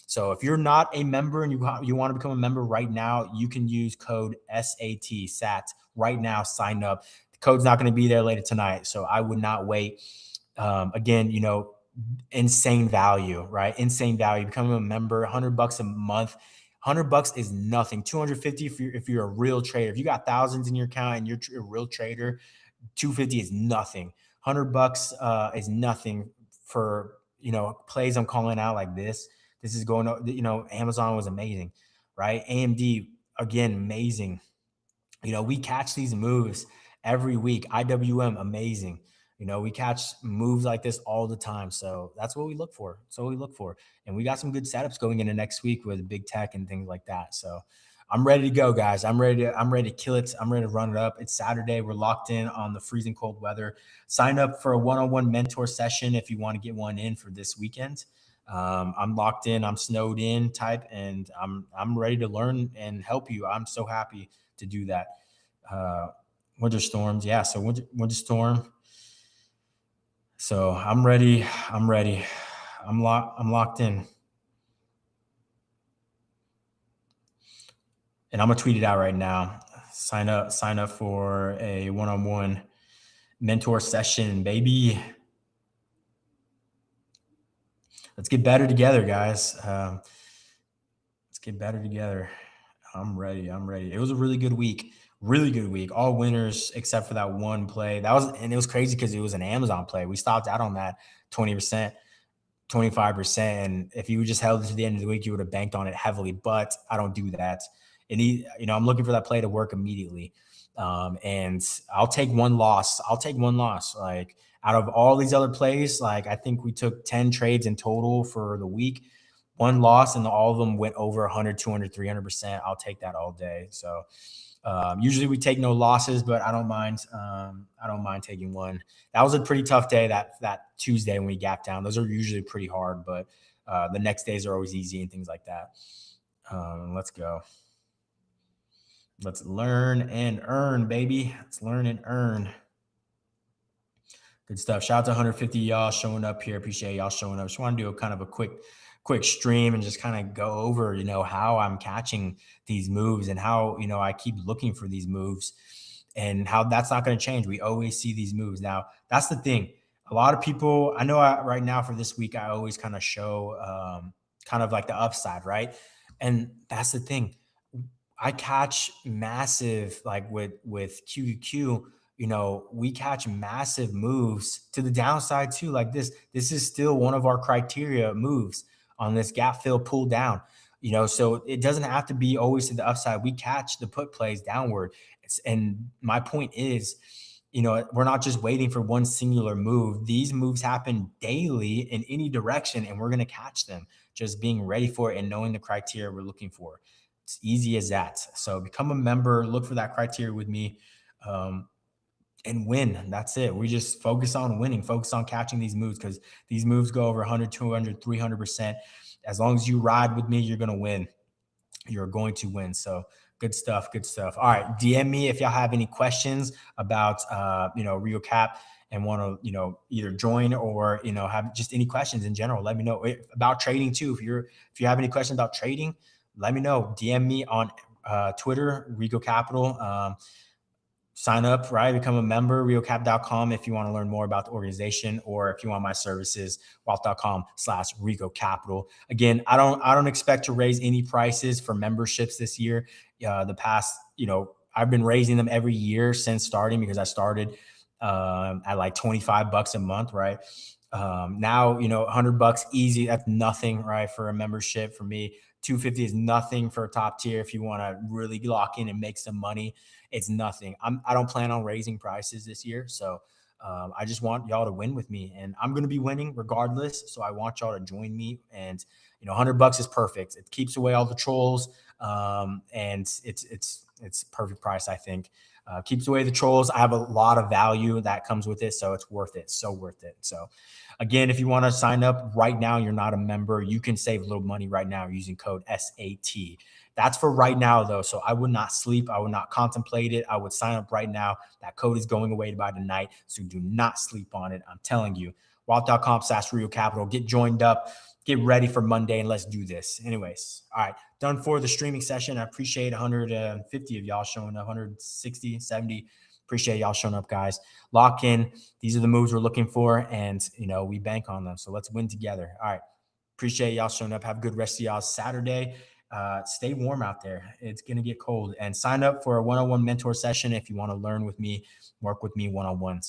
So if you're not a member and you want to become a member right now, you can use code SAT right now. Sign up. Code's not going to be there later tonight. So I would not wait. Again, insane value, right? Insane value. Becoming a member, $100 a month. $100 is nothing. 250 if you're a real trader. If you got thousands in your account and you're a real trader, 250 is nothing. $100 is nothing for plays I'm calling out like this. This is going to, Amazon was amazing, right? AMD again, amazing. We catch these moves every week. IWM, amazing. We catch moves like this all the time. So that's what we look for. And we got some good setups going into next week with big tech and things like that. So I'm ready to go, guys. I'm ready to kill it. I'm ready to run it up. It's Saturday. We're locked in on the freezing cold weather. Sign up for a one-on-one mentor session if you want to get one in for this weekend. I'm locked in. I'm snowed in type, and I'm ready to learn and help you. I'm so happy to do that. Winter storms. Yeah. So winter storm. So I'm ready. I'm locked in. And I'm going to tweet it out right now. Sign up for a one-on-one mentor session, baby. Let's get better together, guys. Let's get better together. I'm ready. It was a really good week. All winners except for that one play. And it was crazy because it was an Amazon play. We stopped out on that 20%, 25%. And if you just held it to the end of the week, you would have banked on it heavily. But I don't do that. I'm looking for that play to work immediately. And I'll take one loss. Like out of all these other plays, like I think we took 10 trades in total for the week. One loss, and all of them went over 100, 200, 300%. I'll take that all day. So usually we take no losses, but I don't mind. I don't mind taking one. That was a pretty tough day. That Tuesday when we gapped down. Those are usually pretty hard, but the next days are always easy and things like that. Let's go. Let's learn and earn, baby. Let's learn and earn. Good stuff. Shout out to 150 y'all showing up here. Appreciate y'all showing up. Just want to do a kind of a quick stream and just kind of go over, how I'm catching these moves and how, I keep looking for these moves and how that's not going to change. We always see these moves. Now, that's the thing. A lot of people, I know right now for this week, I always kind of show kind of like the upside, right? And that's the thing. I catch massive, like with QQQ, we catch massive moves to the downside too. Like this is still one of our criteria moves on this gap fill pull down, so it doesn't have to be always to the upside. We catch the put plays downward. And my point is, we're not just waiting for one singular move. These moves happen daily in any direction, and we're going to catch them, just being ready for it and knowing the criteria we're looking for. It's easy as that. So become a member, look for that criteria with me, and win. That's it. We just focus on winning, focus on catching these moves, because these moves go over 100, 200, 300%. As long as you ride with me, you're going to win. You're going to win. So good stuff. All right. DM me if y'all have any questions about, RioCap and want to, either join or, have just any questions in general. Let me know about trading too. If you have any questions about trading, let me know. DM me on Twitter, Rico Capital. Sign up, right? Become a member, riocap.com if you want to learn more about the organization, or if you want my services, wealth.com/Rico Capital. Again, I don't expect to raise any prices for memberships this year. The past, I've been raising them every year since starting, because I started at like $25 a month, right? Now, $100 easy. That's nothing, right? For a membership for me. $250 is nothing for a top tier. If you want to really lock in and make some money, it's nothing. I don't plan on raising prices this year. So I just want y'all to win with me, and I'm going to be winning regardless. So I want y'all to join me, and $100 is perfect. It keeps away all the trolls. And it's perfect price. I think, keeps away the trolls. I have a lot of value that comes with it. So it's worth it. So worth it. So again, if you want to sign up right now, you're not a member, you can save a little money right now using code SAT. That's for right now though. So I would not sleep. I would not contemplate it. I would sign up right now. That code is going away by tonight. So do not sleep on it. I'm telling you, wealth.com/Rio Capital. Get joined up, get ready for Monday, and let's do this. Anyways. All right. Done for the streaming session. I appreciate 150 of y'all showing up, 160, 70. Appreciate y'all showing up, guys. Lock in. These are the moves we're looking for, and we bank on them. So let's win together. All right. Appreciate y'all showing up. Have a good rest of y'all Saturday. Stay warm out there. It's going to get cold. And sign up for a one-on-one mentor session if you want to learn with me, work with me one-on-one.